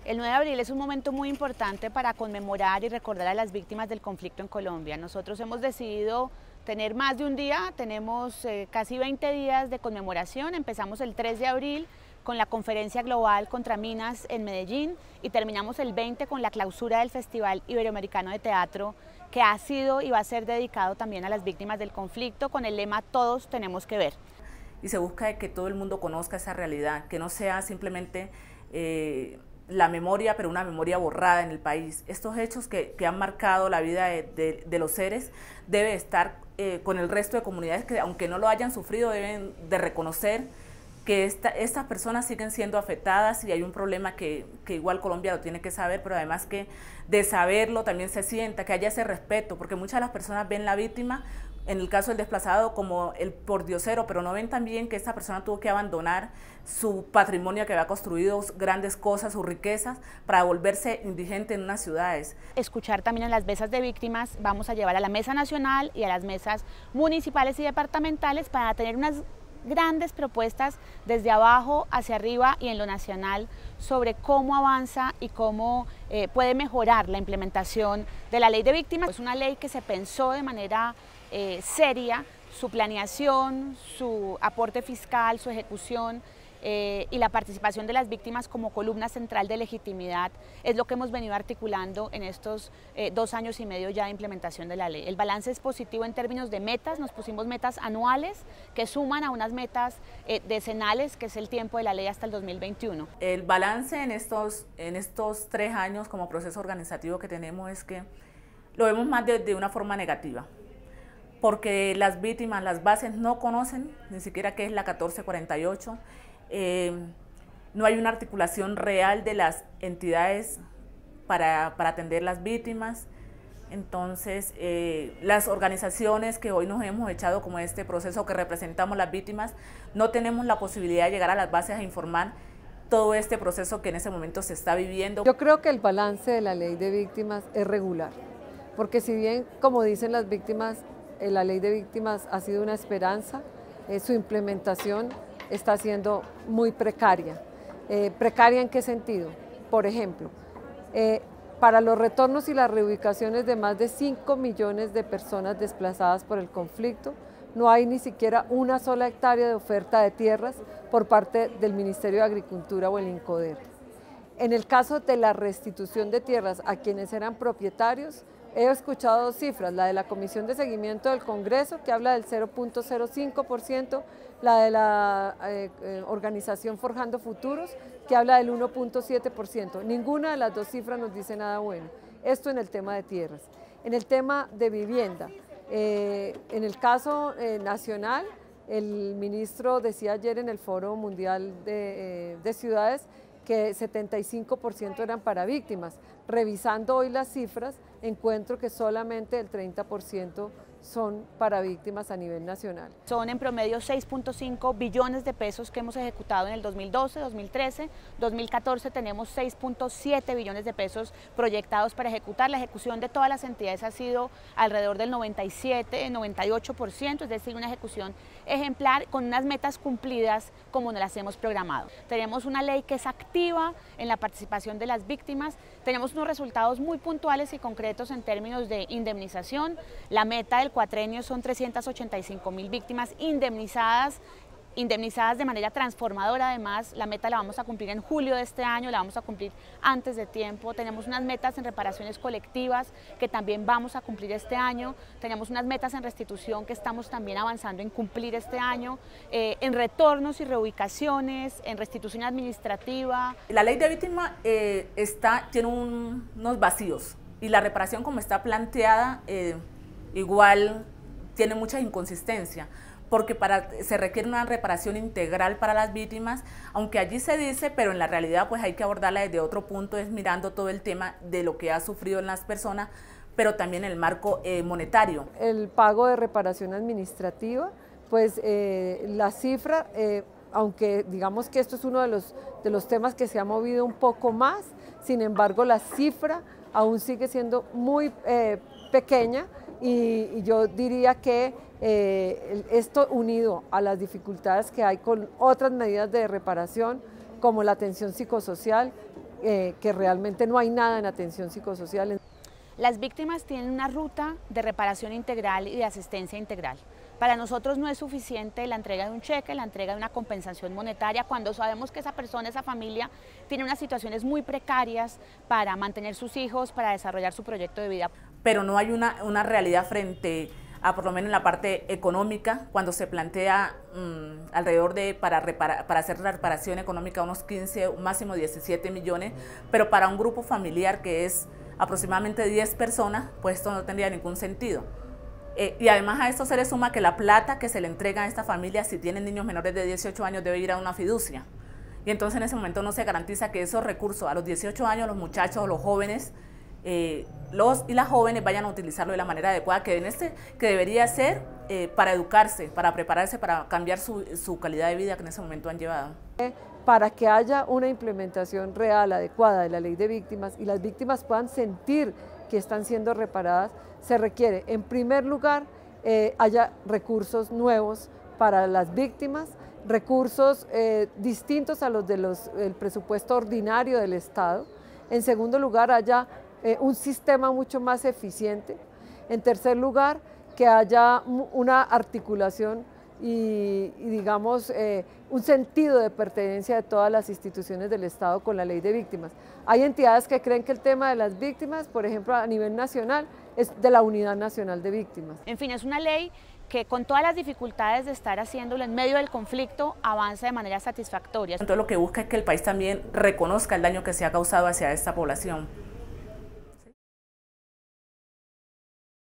El 9 de abril es un momento muy importante para conmemorar y recordar a las víctimas del conflicto en Colombia. Nosotros hemos decidido tener más de un día, tenemos casi 20 días de conmemoración. Empezamos el 3 de abril con la conferencia global contra minas en Medellín y terminamos el 20 con la clausura del Festival Iberoamericano de Teatro, que ha sido y va a ser dedicado también a las víctimas del conflicto con el lema "Todos tenemos que ver". Y se busca de que todo el mundo conozca esa realidad, que no sea simplemente la memoria, pero una memoria borrada en el país. Estos hechos que han marcado la vida de los seres debe estar con el resto de comunidades que, aunque no lo hayan sufrido, deben de reconocer que estas personas siguen siendo afectadas y hay un problema que igual Colombia lo tiene que saber, pero además que de saberlo también se sienta, que haya ese respeto, porque muchas de las personas ven la víctima, en el caso del desplazado, como el pordiosero, pero no ven también que esta persona tuvo que abandonar su patrimonio que había construido, grandes cosas, sus riquezas, para volverse indigente en unas ciudades. Escuchar también en las mesas de víctimas, vamos a llevar a la mesa nacional y a las mesas municipales y departamentales para tener unas grandes propuestas desde abajo hacia arriba y en lo nacional sobre cómo avanza y cómo puede mejorar la implementación de la ley de víctimas. Es una ley que se pensó de manera seria, su planeación, su aporte fiscal, su ejecución y la participación de las víctimas como columna central de legitimidad es lo que hemos venido articulando en estos 2 años y medio ya de implementación de la ley. El balance es positivo en términos de metas, nos pusimos metas anuales que suman a unas metas decenales, que es el tiempo de la ley hasta el 2021. El balance en estos 3 años como proceso organizativo que tenemos es que lo vemos más de una forma negativa, porque las víctimas, las bases no conocen ni siquiera qué es la 1448, no hay una articulación real de las entidades para atender las víctimas. Entonces, las organizaciones que hoy nos hemos echado como este proceso que representamos las víctimas, no tenemos la posibilidad de llegar a las bases a informar todo este proceso que en ese momento se está viviendo. Yo creo que el balance de la ley de víctimas es regular, porque si bien, como dicen las víctimas, la ley de víctimas ha sido una esperanza, su implementación está siendo muy precaria. ¿Precaria en qué sentido? Por ejemplo, para los retornos y las reubicaciones de más de 5 millones de personas desplazadas por el conflicto, no hay ni siquiera una sola hectárea de oferta de tierras por parte del Ministerio de Agricultura o el INCODER. En el caso de la restitución de tierras a quienes eran propietarios, he escuchado 2 cifras, la de la Comisión de Seguimiento del Congreso, que habla del 0.05%, la de la organización Forjando Futuros, que habla del 1.7%. Ninguna de las 2 cifras nos dice nada bueno. Esto en el tema de tierras. En el tema de vivienda, en el caso nacional, el ministro decía ayer en el Foro Mundial de Ciudades que 75% eran para víctimas. Revisando hoy las cifras, encuentro que solamente el 30% son para víctimas a nivel nacional. Son en promedio 6.5 billones de pesos que hemos ejecutado en el 2012, 2013, 2014 tenemos 6.7 billones de pesos proyectados para ejecutar. La ejecución de todas las entidades ha sido alrededor del 97, 98%, es decir, una ejecución ejemplar con unas metas cumplidas como nos las hemos programado. Tenemos una ley que es activa en la participación de las víctimas, tenemos unos resultados muy puntuales y concretos en términos de indemnización. La meta del cuatrenio son 385.000 víctimas indemnizadas de manera transformadora. Además, la meta la vamos a cumplir en julio de este año, la vamos a cumplir antes de tiempo. Tenemos unas metas en reparaciones colectivas que también vamos a cumplir este año. Tenemos unas metas en restitución que estamos también avanzando en cumplir este año, en retornos y reubicaciones, en restitución administrativa. La ley de víctima tiene unos vacíos y la reparación como está planteada igual tiene mucha inconsistencia, porque se requiere una reparación integral para las víctimas, aunque allí se dice, pero en la realidad pues hay que abordarla desde otro punto, es mirando todo el tema de lo que ha sufrido en las personas, pero también el marco monetario. El pago de reparación administrativa, pues la cifra, aunque digamos que esto es uno de los temas que se ha movido un poco más, sin embargo la cifra aún sigue siendo muy pequeña, y yo diría que esto unido a las dificultades que hay con otras medidas de reparación como la atención psicosocial, que realmente no hay nada en atención psicosocial. Las víctimas tienen una ruta de reparación integral y de asistencia integral. Para nosotros no es suficiente la entrega de un cheque, la entrega de una compensación monetaria, cuando sabemos que esa persona, esa familia, tiene unas situaciones muy precarias para mantener sus hijos, para desarrollar su proyecto de vida. Pero no hay una realidad frente a, por lo menos en la parte económica, cuando se plantea alrededor de, para hacer la reparación económica, unos 15, máximo 17 millones, pero para un grupo familiar que es aproximadamente 10 personas, pues esto no tendría ningún sentido. Y además a esto se le suma que la plata que se le entrega a esta familia, si tienen niños menores de 18 años, debe ir a una fiducia. Y entonces en ese momento no se garantiza que esos recursos a los 18 años, los muchachos o los jóvenes, los y las jóvenes vayan a utilizarlo de la manera adecuada que debería ser para educarse, para prepararse, para cambiar su calidad de vida que en ese momento han llevado. Para que haya una implementación real, adecuada de la ley de víctimas y las víctimas puedan sentir que están siendo reparadas, se requiere, en primer lugar, haya recursos nuevos para las víctimas, recursos distintos a los del presupuesto ordinario del Estado. En segundo lugar, haya un sistema mucho más eficiente. En tercer lugar, que haya una articulación y digamos, un sentido de pertenencia de todas las instituciones del Estado con la ley de víctimas. Hay entidades que creen que el tema de las víctimas, por ejemplo, a nivel nacional, es de la Unidad Nacional de Víctimas. En fin, es una ley que con todas las dificultades de estar haciéndolo en medio del conflicto, avanza de manera satisfactoria. Entonces lo que busca es que el país también reconozca el daño que se ha causado hacia esta población.